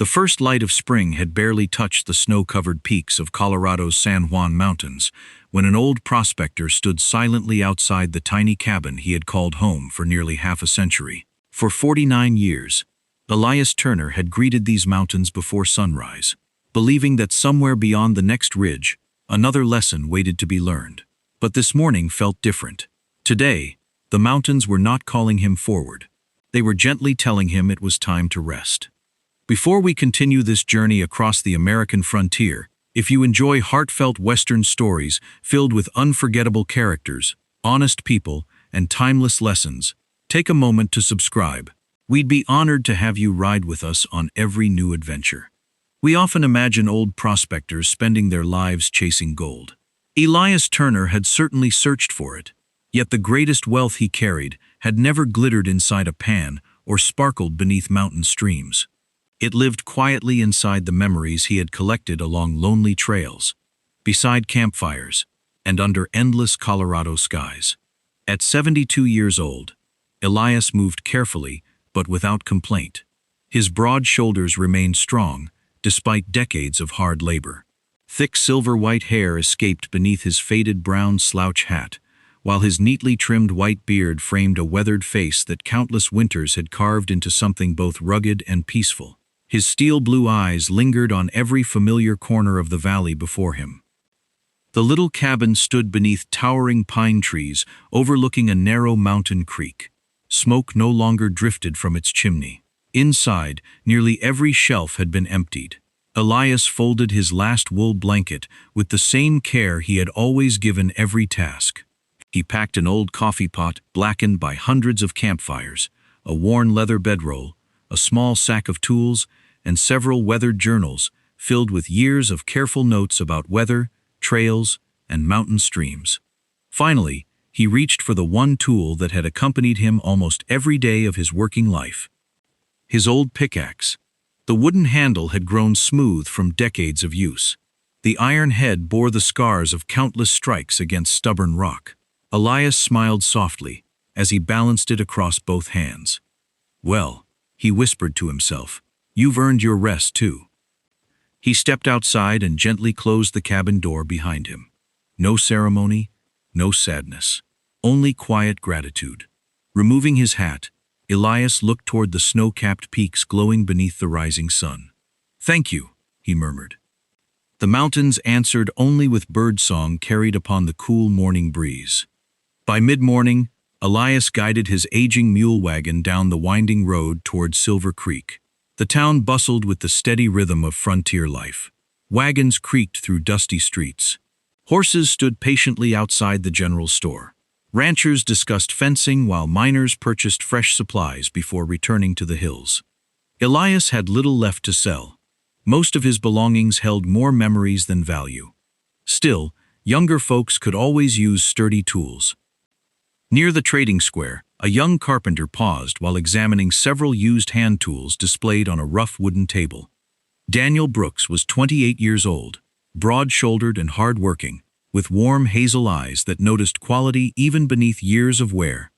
The first light of spring had barely touched the snow-covered peaks of Colorado's San Juan Mountains when an old prospector stood silently outside the tiny cabin he had called home for nearly half a century. For 49 years, Elias Turner had greeted these mountains before sunrise, believing that somewhere beyond the next ridge, another lesson waited to be learned. But this morning felt different. Today, the mountains were not calling him forward. They were gently telling him it was time to rest. Before we continue this journey across the American frontier, if you enjoy heartfelt Western stories filled with unforgettable characters, honest people, and timeless lessons, take a moment to subscribe. We'd be honored to have you ride with us on every new adventure. We often imagine old prospectors spending their lives chasing gold. Elias Turner had certainly searched for it, yet the greatest wealth he carried had never glittered inside a pan or sparkled beneath mountain streams. It lived quietly inside the memories he had collected along lonely trails, beside campfires, and under endless Colorado skies. At 72 years old, Elias moved carefully but without complaint. His broad shoulders remained strong, despite decades of hard labor. Thick silver-white hair escaped beneath his faded brown slouch hat, while his neatly trimmed white beard framed a weathered face that countless winters had carved into something both rugged and peaceful. His steel-blue eyes lingered on every familiar corner of the valley before him. The little cabin stood beneath towering pine trees overlooking a narrow mountain creek. Smoke no longer drifted from its chimney. Inside, nearly every shelf had been emptied. Elias folded his last wool blanket with the same care he had always given every task. He packed an old coffee pot blackened by hundreds of campfires, a worn leather bedroll, a small sack of tools, and several weathered journals filled with years of careful notes about weather, trails, and mountain streams. Finally, he reached for the one tool that had accompanied him almost every day of his working life. His old pickaxe. The wooden handle had grown smooth from decades of use. The iron head bore the scars of countless strikes against stubborn rock. Elias smiled softly as he balanced it across both hands. "Well," he whispered to himself, "you've earned your rest too." He stepped outside and gently closed the cabin door behind him. No ceremony, no sadness, only quiet gratitude. Removing his hat, Elias looked toward the snow-capped peaks glowing beneath the rising sun. "Thank you," he murmured. The mountains answered only with birdsong carried upon the cool morning breeze. By mid-morning, Elias guided his aging mule wagon down the winding road toward Silver Creek. The town bustled with the steady rhythm of frontier life. Wagons creaked through dusty streets. Horses stood patiently outside the general store. Ranchers discussed fencing while miners purchased fresh supplies before returning to the hills. Elias had little left to sell. Most of his belongings held more memories than value. Still, younger folks could always use sturdy tools. Near the trading square, a young carpenter paused while examining several used hand tools displayed on a rough wooden table. Daniel Brooks was 28 years old, broad-shouldered and hard-working, with warm hazel eyes that noticed quality even beneath years of wear.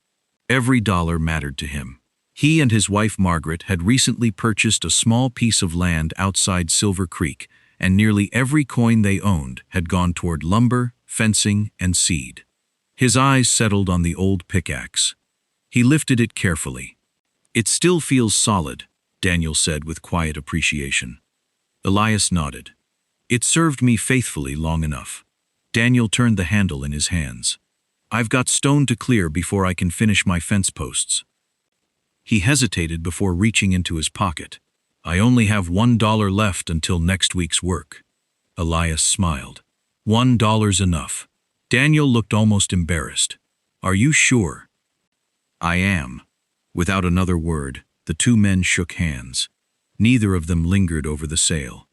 Every dollar mattered to him. He and his wife Margaret had recently purchased a small piece of land outside Silver Creek, and nearly every coin they owned had gone toward lumber, fencing, and seed. His eyes settled on the old pickaxe. He lifted it carefully. "It still feels solid," Daniel said with quiet appreciation. Elias nodded. "It served me faithfully long enough." Daniel turned the handle in his hands. "I've got stone to clear before I can finish my fence posts." He hesitated before reaching into his pocket. "I only have $1 left until next week's work." Elias smiled. $1's enough." Daniel looked almost embarrassed. "Are you sure?" "I am." Without another word, the two men shook hands. Neither of them lingered over the sale.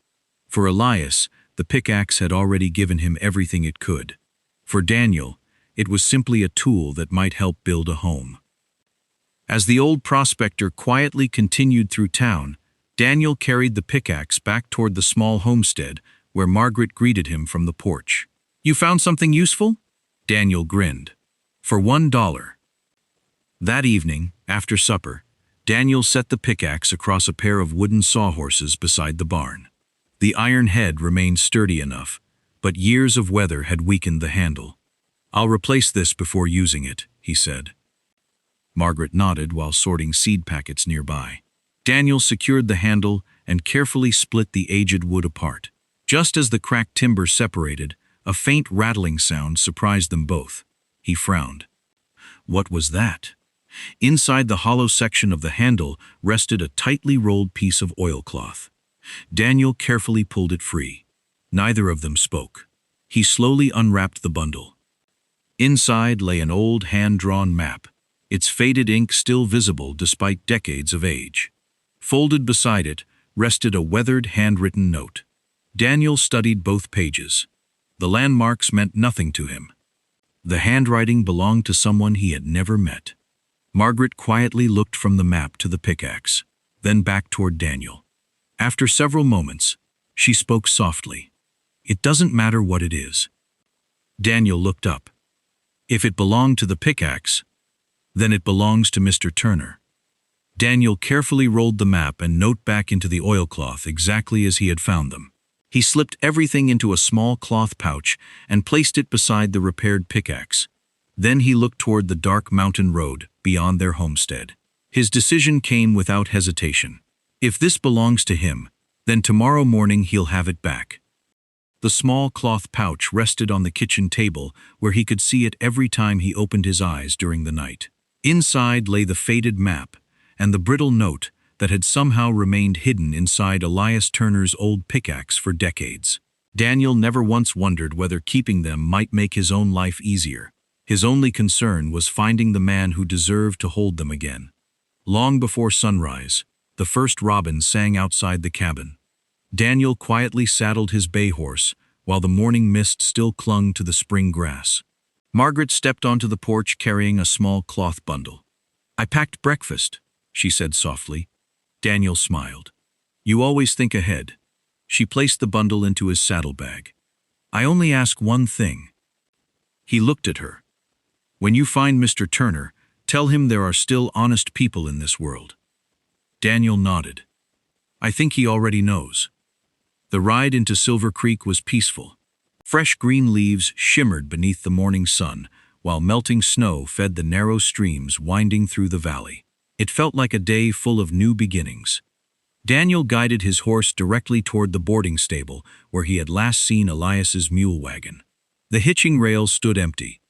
For Elias, the pickaxe had already given him everything it could. For Daniel, it was simply a tool that might help build a home. As the old prospector quietly continued through town, Daniel carried the pickaxe back toward the small homestead where Margaret greeted him from the porch. "You found something useful?" Daniel grinned. "For $1. That evening, after supper, Daniel set the pickaxe across a pair of wooden sawhorses beside the barn. The iron head remained sturdy enough, but years of weather had weakened the handle. "I'll replace this before using it," he said. Margaret nodded while sorting seed packets nearby. Daniel secured the handle and carefully split the aged wood apart. Just as the cracked timber separated, a faint rattling sound surprised them both. He frowned. What was that? Inside the hollow section of the handle rested a tightly rolled piece of oilcloth. Daniel carefully pulled it free. Neither of them spoke. He slowly unwrapped the bundle. Inside lay an old hand-drawn map, its faded ink still visible despite decades of age. Folded beside it rested a weathered handwritten note. Daniel studied both pages. The landmarks meant nothing to him. The handwriting belonged to someone he had never met. Margaret quietly looked from the map to the pickaxe, then back toward Daniel. After several moments, she spoke softly. "It doesn't matter what it is." Daniel looked up. "If it belonged to the pickaxe, then it belongs to Mr. Turner." Daniel carefully rolled the map and note back into the oilcloth exactly as he had found them. He slipped everything into a small cloth pouch and placed it beside the repaired pickaxe. Then he looked toward the dark mountain road beyond their homestead. His decision came without hesitation. If this belongs to him, then tomorrow morning he'll have it back. The small cloth pouch rested on the kitchen table where he could see it every time he opened his eyes during the night. Inside lay the faded map and the brittle note that had somehow remained hidden inside Elias Turner's old pickaxe for decades. Daniel never once wondered whether keeping them might make his own life easier. His only concern was finding the man who deserved to hold them again. Long before sunrise, the first robin sang outside the cabin. Daniel quietly saddled his bay horse while the morning mist still clung to the spring grass. Margaret stepped onto the porch carrying a small cloth bundle. "I packed breakfast," she said softly. Daniel smiled. "You always think ahead." She placed the bundle into his saddlebag. "I only ask one thing." He looked at her. "When you find Mr. Turner, tell him there are still honest people in this world." Daniel nodded. "I think he already knows." The ride into Silver Creek was peaceful. Fresh green leaves shimmered beneath the morning sun, while melting snow fed the narrow streams winding through the valley. It felt like a day full of new beginnings. Daniel guided his horse directly toward the boarding stable where he had last seen Elias's mule wagon. The hitching rails stood empty.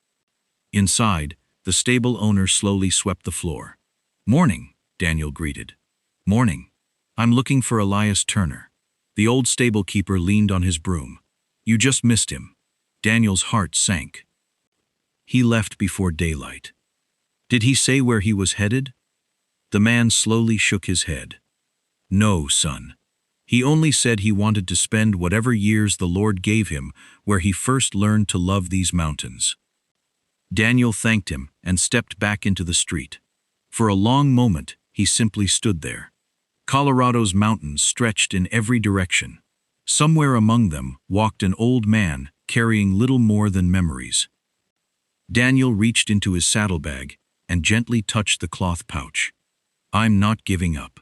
Inside, the stable owner slowly swept the floor. "Morning," Daniel greeted. "Morning. I'm looking for Elias Turner." The old stable keeper leaned on his broom. "You just missed him." Daniel's heart sank. "He left before daylight." "Did he say where he was headed?" The man slowly shook his head. "No, son. He only said he wanted to spend whatever years the Lord gave him where he first learned to love these mountains." Daniel thanked him and stepped back into the street. For a long moment, he simply stood there. Colorado's mountains stretched in every direction. Somewhere among them walked an old man carrying little more than memories. Daniel reached into his saddlebag and gently touched the cloth pouch. "I'm not giving up."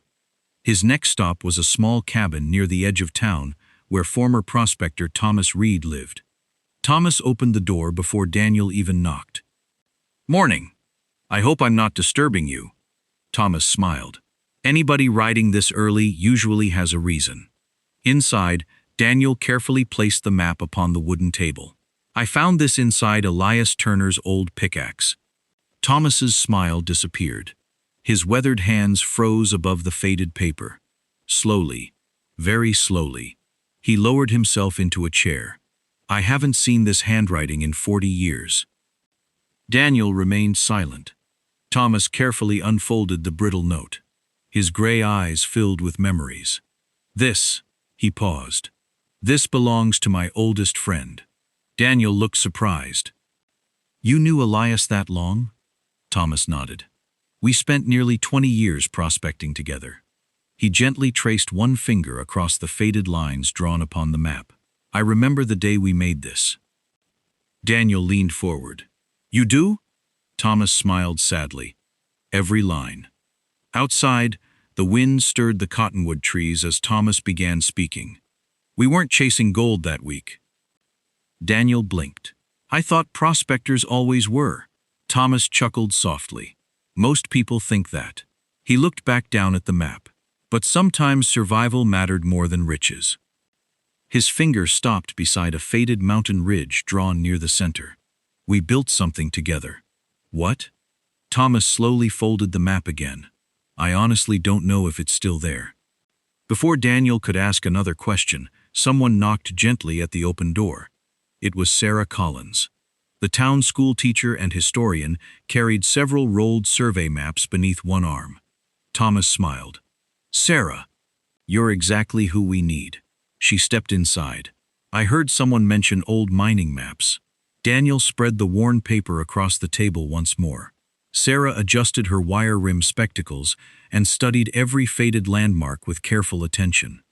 His next stop was a small cabin near the edge of town where former prospector Thomas Reed lived. Thomas opened the door before Daniel even knocked. "Morning. I hope I'm not disturbing you." Thomas smiled. Anybody riding this early usually has a reason. Inside, Daniel carefully placed the map upon the wooden table. "I found this inside Elias Turner's old pickaxe." Thomas's smile disappeared. His weathered hands froze above the faded paper. Slowly, very slowly, he lowered himself into a chair. "I haven't seen this handwriting in 40 years." Daniel remained silent. Thomas carefully unfolded the brittle note. His gray eyes filled with memories. "This," he paused, "this belongs to my oldest friend." Daniel looked surprised. "You knew Elias that long?" Thomas nodded. "We spent nearly 20 years prospecting together." He gently traced one finger across the faded lines drawn upon the map. "I remember the day we made this." Daniel leaned forward. "You do?" Thomas smiled sadly. "Every line." Outside, the wind stirred the cottonwood trees as Thomas began speaking. We weren't chasing gold that week. Daniel blinked. I thought prospectors always were. Thomas chuckled softly. Most people think that. He looked back down at the map. But sometimes survival mattered more than riches. His finger stopped beside a faded mountain ridge drawn near the center. We built something together. What? Thomas slowly folded the map again. I honestly don't know if it's still there. Before Daniel could ask another question, someone knocked gently at the open door. It was Sarah Collins. The town school teacher and historian carried several rolled survey maps beneath one arm. Thomas smiled. Sarah, you're exactly who we need. She stepped inside. I heard someone mention old mining maps. Daniel spread the worn paper across the table once more. Sarah adjusted her wire-rimmed spectacles and studied every faded landmark with careful attention.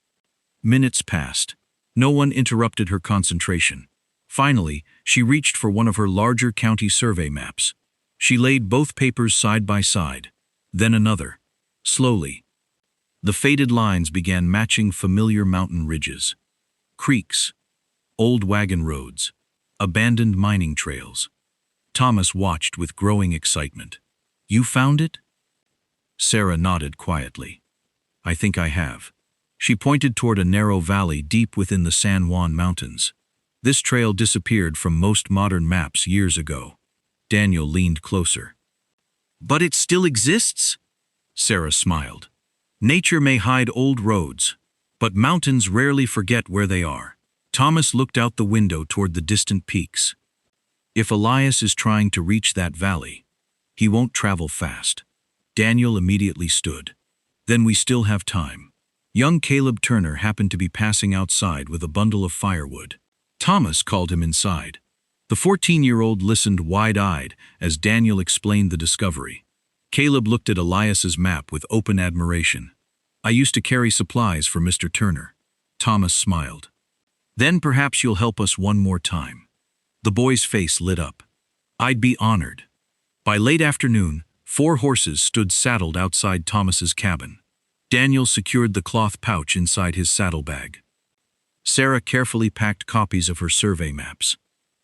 Minutes passed. No one interrupted her concentration. Finally, she reached for one of her larger county survey maps. She laid both papers side by side. Then another. Slowly. The faded lines began matching familiar mountain ridges. Creeks. Old wagon roads. Abandoned mining trails. Thomas watched with growing excitement. You found it? Sarah nodded quietly. I think I have. She pointed toward a narrow valley deep within the San Juan Mountains. This trail disappeared from most modern maps years ago. Daniel leaned closer. But it still exists? Sarah smiled. Nature may hide old roads, but mountains rarely forget where they are. Thomas looked out the window toward the distant peaks. If Elias is trying to reach that valley, he won't travel fast. Daniel immediately stood. Then we still have time. Young Caleb Turner happened to be passing outside with a bundle of firewood. Thomas called him inside. The 14-year-old listened wide-eyed as Daniel explained the discovery. Caleb looked at Elias's map with open admiration. I used to carry supplies for Mr. Turner. Thomas smiled. Then perhaps you'll help us one more time. The boy's face lit up. I'd be honored. By late afternoon, 4 horses stood saddled outside Thomas's cabin. Daniel secured the cloth pouch inside his saddlebag. Sarah carefully packed copies of her survey maps.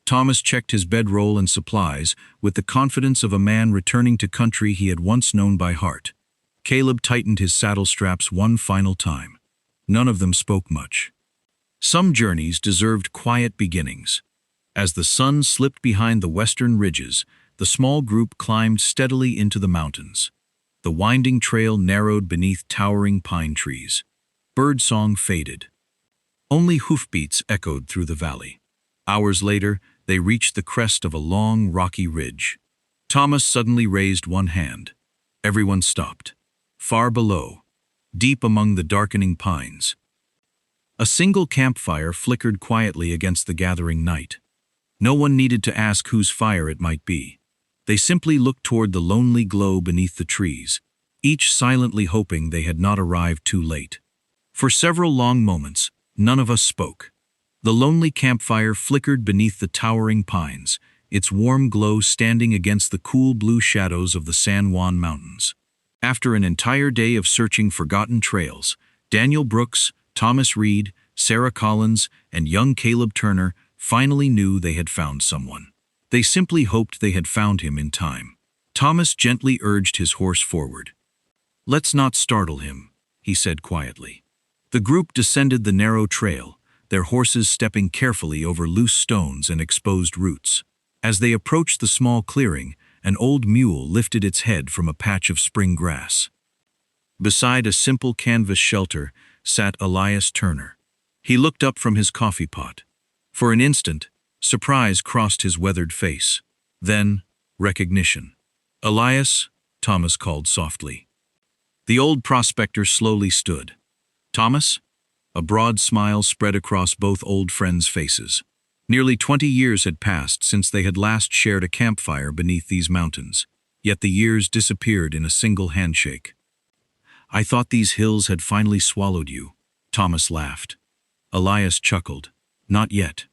Thomas checked his bedroll and supplies with the confidence of a man returning to country he had once known by heart. Caleb tightened his saddle straps one final time. None of them spoke much. Some journeys deserved quiet beginnings. As the sun slipped behind the western ridges, the small group climbed steadily into the mountains. The winding trail narrowed beneath towering pine trees. Birdsong faded. Only hoofbeats echoed through the valley. Hours later, they reached the crest of a long, rocky ridge. Thomas suddenly raised one hand. Everyone stopped. Far below, deep among the darkening pines, a single campfire flickered quietly against the gathering night. No one needed to ask whose fire it might be. They simply looked toward the lonely glow beneath the trees, each silently hoping they had not arrived too late. For several long moments, none of us spoke. The lonely campfire flickered beneath the towering pines, its warm glow standing against the cool blue shadows of the San Juan Mountains. After an entire day of searching forgotten trails, Daniel Brooks, Thomas Reed, Sarah Collins, and young Caleb Turner finally knew they had found someone. They simply hoped they had found him in time. Thomas gently urged his horse forward. Let's not startle him, he said quietly. The group descended the narrow trail, their horses stepping carefully over loose stones and exposed roots. As they approached the small clearing, an old mule lifted its head from a patch of spring grass. Beside a simple canvas shelter sat Elias Turner. He looked up from his coffee pot. For an instant, surprise crossed his weathered face. Then, recognition. Elias, Thomas called softly. The old prospector slowly stood. Thomas? A broad smile spread across both old friends' faces. Nearly 20 years had passed since they had last shared a campfire beneath these mountains, yet the years disappeared in a single handshake. I thought these hills had finally swallowed you, Thomas laughed. Elias chuckled. Not yet.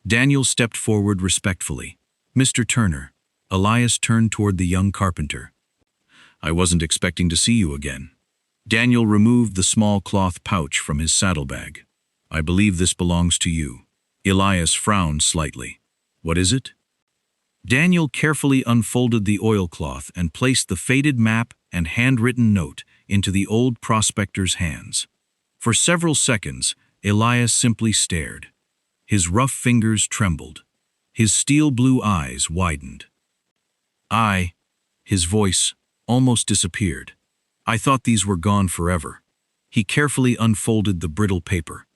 Daniel stepped forward respectfully. Mr. Turner. Elias turned toward the young carpenter. I wasn't expecting to see you again. Daniel removed the small cloth pouch from his saddlebag. I believe this belongs to you. Elias frowned slightly. What is it? Daniel carefully unfolded the oilcloth and placed the faded map and handwritten note into the old prospector's hands. For several seconds, Elias simply stared. His rough fingers trembled. His steel-blue eyes widened. His voice almost disappeared. I thought these were gone forever. He carefully unfolded the brittle paper.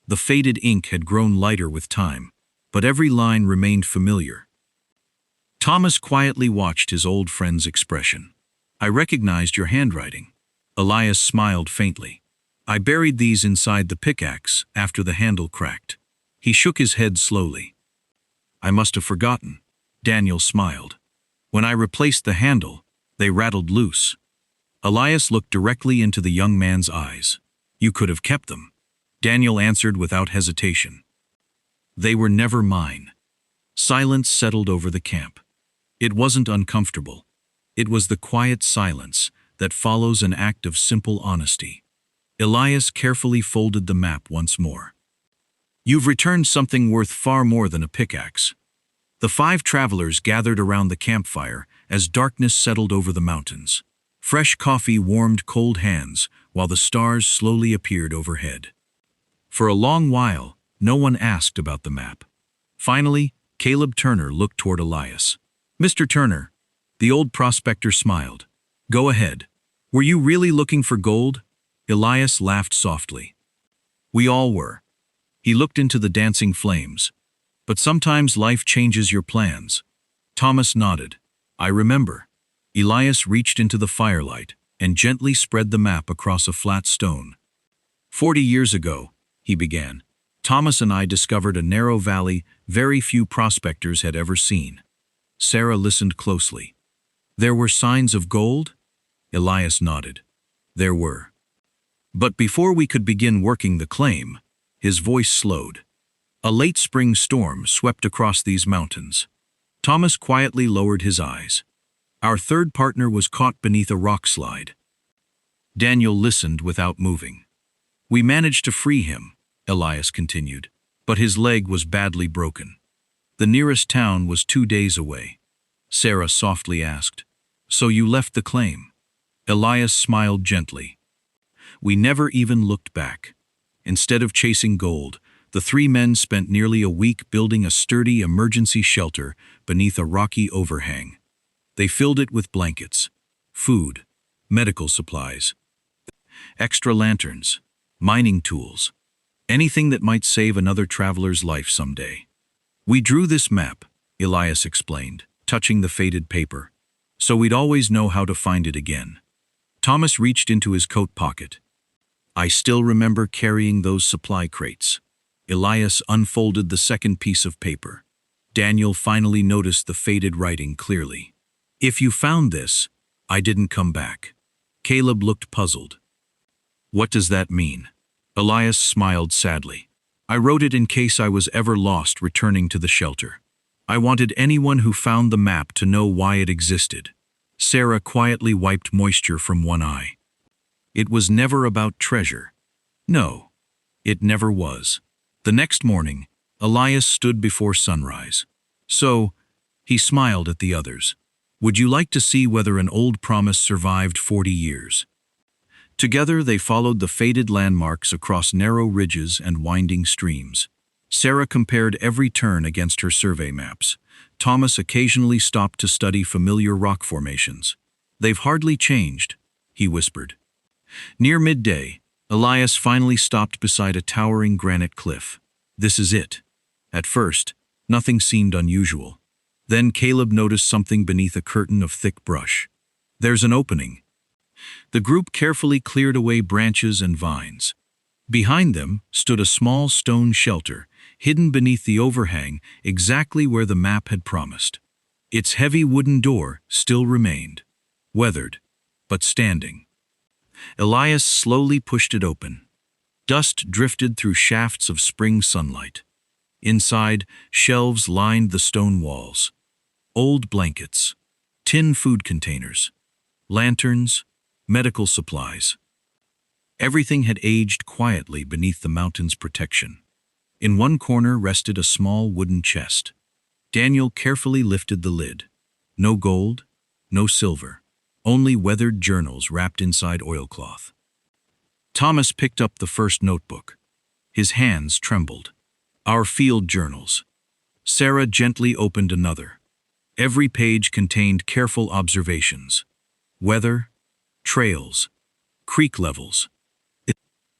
The faded ink had grown lighter with time, but every line remained familiar. Thomas quietly watched his old friend's expression. I recognized your handwriting. Elias smiled faintly. I buried these inside the pickaxe after the handle cracked. He shook his head slowly. I must have forgotten. Daniel smiled. When I replaced the handle, they rattled loose. Elias looked directly into the young man's eyes. You could have kept them. Daniel answered without hesitation. They were never mine. Silence settled over the camp. It wasn't uncomfortable. It was the quiet silence that follows an act of simple honesty. Elias carefully folded the map once more. You've returned something worth far more than a pickaxe. The 5 travelers gathered around the campfire as darkness settled over the mountains. Fresh coffee warmed cold hands while the stars slowly appeared overhead. For a long while, no one asked about the map. Finally, Caleb Turner looked toward Elias. Mr. Turner, the old prospector smiled. Go ahead. Were you really looking for gold? Elias laughed softly. We all were. He looked into the dancing flames. But sometimes life changes your plans. Thomas nodded. I remember. Elias reached into the firelight and gently spread the map across a flat stone. 40 years ago, he began, Thomas and I discovered a narrow valley very few prospectors had ever seen. Sarah listened closely. There were signs of gold? Elias nodded. There were. But before we could begin working the claim, his voice slowed. A late spring storm swept across these mountains. Thomas quietly lowered his eyes. Our third partner was caught beneath a rock slide. Daniel listened without moving. We managed to free him, Elias continued, but his leg was badly broken. The nearest town was 2 days away. Sarah softly asked, So you left the claim? Elias smiled gently. We never even looked back. Instead of chasing gold, the 3 men spent nearly a week building a sturdy emergency shelter beneath a rocky overhang. They filled it with blankets, food, medical supplies, extra lanterns, mining tools, anything that might save another traveler's life someday. We drew this map, Elias explained, touching the faded paper, so we'd always know how to find it again. Thomas reached into his coat pocket. I still remember carrying those supply crates. Elias unfolded the second piece of paper. Daniel finally noticed the faded writing clearly. If you found this, I didn't come back. Caleb looked puzzled. What does that mean? Elias smiled sadly. I wrote it in case I was ever lost returning to the shelter. I wanted anyone who found the map to know why it existed. Sarah quietly wiped moisture from one eye. It was never about treasure. No, it never was. The next morning, Elias stood before sunrise. So, he smiled at the others. Would you like to see whether an old promise survived 40 years? Together they followed the faded landmarks across narrow ridges and winding streams. Sarah compared every turn against her survey maps. Thomas occasionally stopped to study familiar rock formations. They've hardly changed, he whispered. Near midday, Elias finally stopped beside a towering granite cliff. This is it. At first, nothing seemed unusual. Then Caleb noticed something beneath a curtain of thick brush. There's an opening. The group carefully cleared away branches and vines. Behind them stood a small stone shelter, hidden beneath the overhang exactly where the map had promised. Its heavy wooden door still remained, weathered, but standing. Elias slowly pushed it open. Dust drifted through shafts of spring sunlight. Inside, shelves lined the stone walls. Old blankets, tin food containers, lanterns, medical supplies. Everything had aged quietly beneath the mountain's protection. In one corner rested a small wooden chest. Daniel carefully lifted the lid. No gold, no silver, only weathered journals wrapped inside oilcloth. Thomas picked up the first notebook. His hands trembled. Our field journals. Sarah gently opened another. Every page contained careful observations. Weather, trails, creek levels,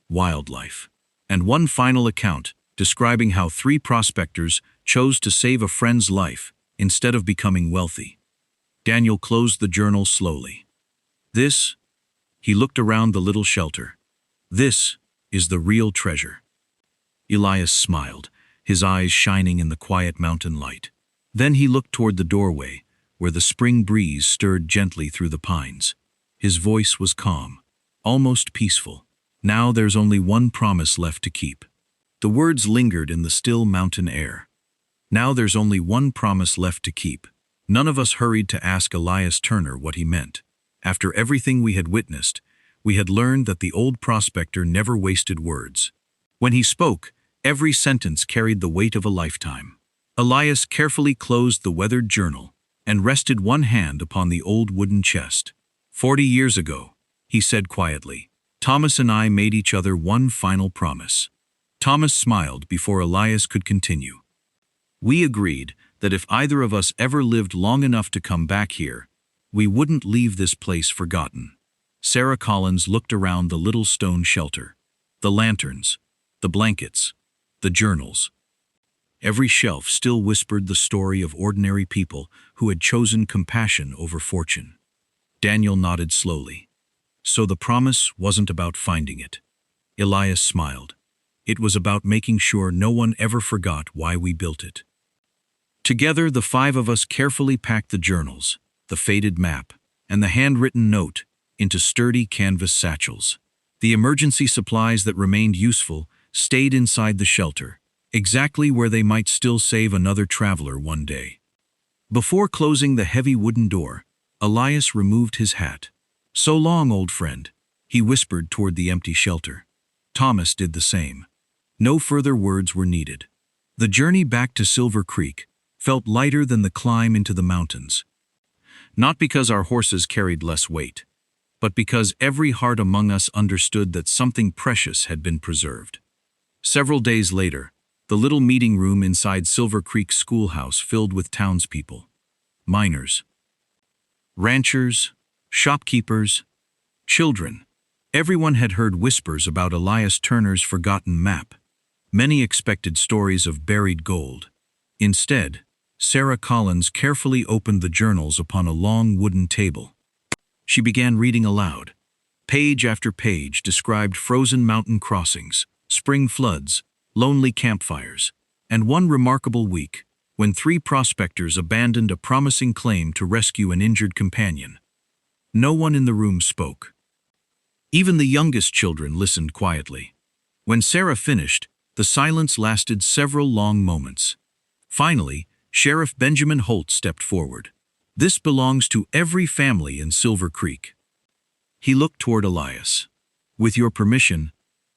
wildlife, and one final account describing how 3 prospectors chose to save a friend's life instead of becoming wealthy. Daniel closed the journal slowly. This, he looked around the little shelter. This is the real treasure. Elias smiled, his eyes shining in the quiet mountain light. Then he looked toward the doorway, where the spring breeze stirred gently through the pines. His voice was calm, almost peaceful. Now there's only one promise left to keep. The words lingered in the still mountain air. Now there's only one promise left to keep. None of us hurried to ask Elias Turner what he meant. After everything we had witnessed, we had learned that the old prospector never wasted words. When he spoke, every sentence carried the weight of a lifetime. Elias carefully closed the weathered journal and rested one hand upon the old wooden chest. 40 years ago, he said quietly, Thomas and I made each other one final promise. Thomas smiled before Elias could continue. We agreed that if either of us ever lived long enough to come back here, we wouldn't leave this place forgotten. Sarah Collins looked around the little stone shelter. The lanterns, the blankets, the journals. Every shelf still whispered the story of ordinary people who had chosen compassion over fortune. Daniel nodded slowly. So the promise wasn't about finding it. Elias smiled. It was about making sure no one ever forgot why we built it. Together, the 5 of us carefully packed the journals, the faded map, and the handwritten note into sturdy canvas satchels. The emergency supplies that remained useful stayed inside the shelter, exactly where they might still save another traveler one day. Before closing the heavy wooden door, Elias removed his hat. So long, old friend, he whispered toward the empty shelter. Thomas did the same. No further words were needed. The journey back to Silver Creek felt lighter than the climb into the mountains. Not because our horses carried less weight, but because every heart among us understood that something precious had been preserved. Several days later, the little meeting room inside Silver Creek schoolhouse filled with townspeople, miners, ranchers, shopkeepers, children. Everyone had heard whispers about Elias Turner's forgotten map. Many expected stories of buried gold. Instead, Sarah Collins carefully opened the journals upon a long wooden table. She began reading aloud. Page after page described frozen mountain crossings, spring floods, lonely campfires, and one remarkable week when 3 prospectors abandoned a promising claim to rescue an injured companion. No one in the room spoke. Even the youngest children listened quietly. When Sarah finished, the silence lasted several long moments. Finally, Sheriff Benjamin Holt stepped forward. This belongs to every family in Silver Creek. He looked toward Elias. With your permission,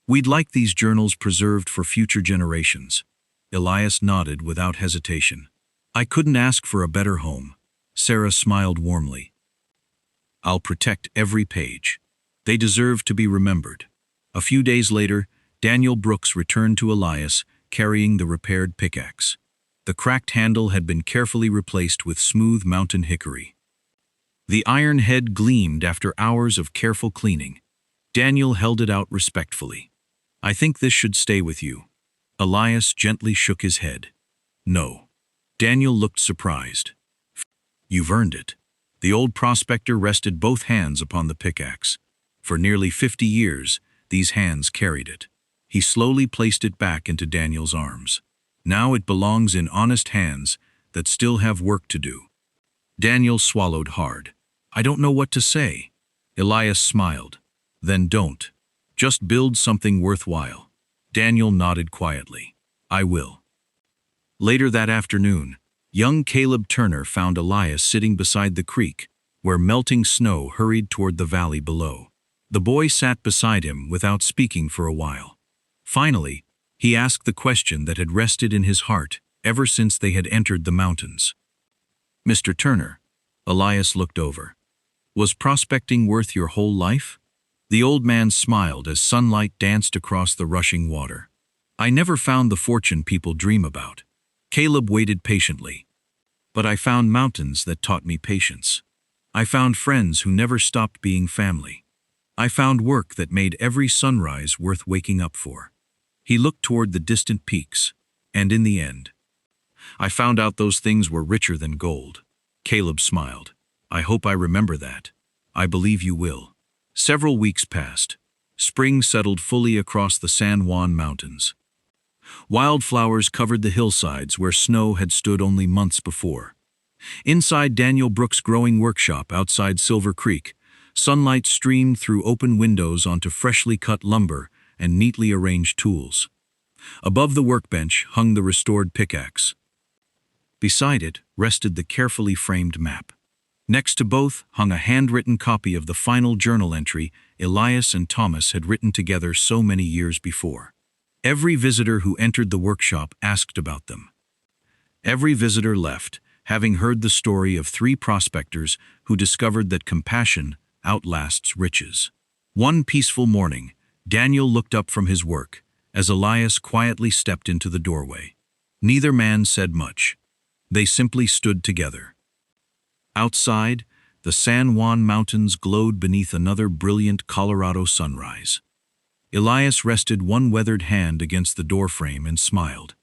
we'd like these journals preserved for future generations. Elias nodded without hesitation. I couldn't ask for a better home. Sarah smiled warmly. I'll protect every page. They deserve to be remembered. A few days later, Daniel Brooks returned to Elias, carrying the repaired pickaxe. The cracked handle had been carefully replaced with smooth mountain hickory. The iron head gleamed after hours of careful cleaning. Daniel held it out respectfully. I think this should stay with you. Elias gently shook his head. No. Daniel looked surprised. You've earned it. The old prospector rested both hands upon the pickaxe. For nearly 50 years, these hands carried it. He slowly placed it back into Daniel's arms. Now it belongs in honest hands that still have work to do. Daniel swallowed hard. I don't know what to say. Elias smiled. Then don't. Just build something worthwhile. Daniel nodded quietly. I will. Later that afternoon, young Caleb Turner found Elias sitting beside the creek, where melting snow hurried toward the valley below. The boy sat beside him without speaking for a while. Finally, he asked the question that had rested in his heart ever since they had entered the mountains. "Mr. Turner," Elias looked over, "was prospecting worth your whole life?" The old man smiled as sunlight danced across the rushing water. "I never found the fortune people dream about." Caleb waited patiently. "But I found mountains that taught me patience. I found friends who never stopped being family. I found work that made every sunrise worth waking up for." He looked toward the distant peaks, and in the end, "I found out those things were richer than gold." Caleb smiled. "I hope I remember that. I believe you will." Several weeks passed. Spring settled fully across the San Juan Mountains. Wildflowers covered the hillsides where snow had stood only months before. Inside Daniel Brooks' growing workshop outside Silver Creek, sunlight streamed through open windows onto freshly cut lumber and neatly arranged tools. Above the workbench hung the restored pickaxe. Beside it rested the carefully framed map. Next to both hung a handwritten copy of the final journal entry Elias and Thomas had written together so many years before. Every visitor who entered the workshop asked about them. Every visitor left, having heard the story of three prospectors who discovered that compassion outlasts riches. One peaceful morning, Daniel looked up from his work as Elias quietly stepped into the doorway. Neither man said much. They simply stood together. Outside, the San Juan Mountains glowed beneath another brilliant Colorado sunrise. Elias rested one weathered hand against the doorframe and smiled.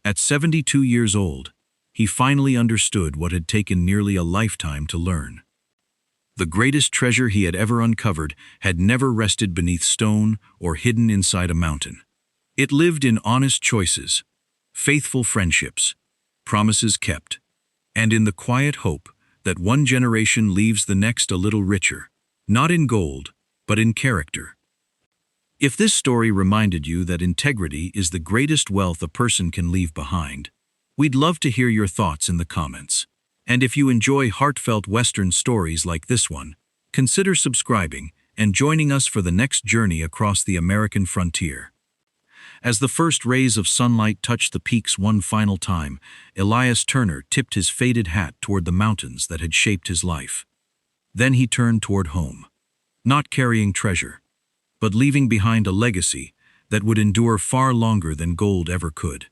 At 72 years old, he finally understood what had taken nearly a lifetime to learn. The greatest treasure he had ever uncovered had never rested beneath stone or hidden inside a mountain. It lived in honest choices, faithful friendships, promises kept, and in the quiet hope that one generation leaves the next a little richer, not in gold, but in character. If this story reminded you that integrity is the greatest wealth a person can leave behind, we'd love to hear your thoughts in the comments. And if you enjoy heartfelt Western stories like this one, consider subscribing and joining us for the next journey across the American frontier. As the first rays of sunlight touched the peaks one final time, Elias Turner tipped his faded hat toward the mountains that had shaped his life. Then he turned toward home, not carrying treasure, but leaving behind a legacy that would endure far longer than gold ever could.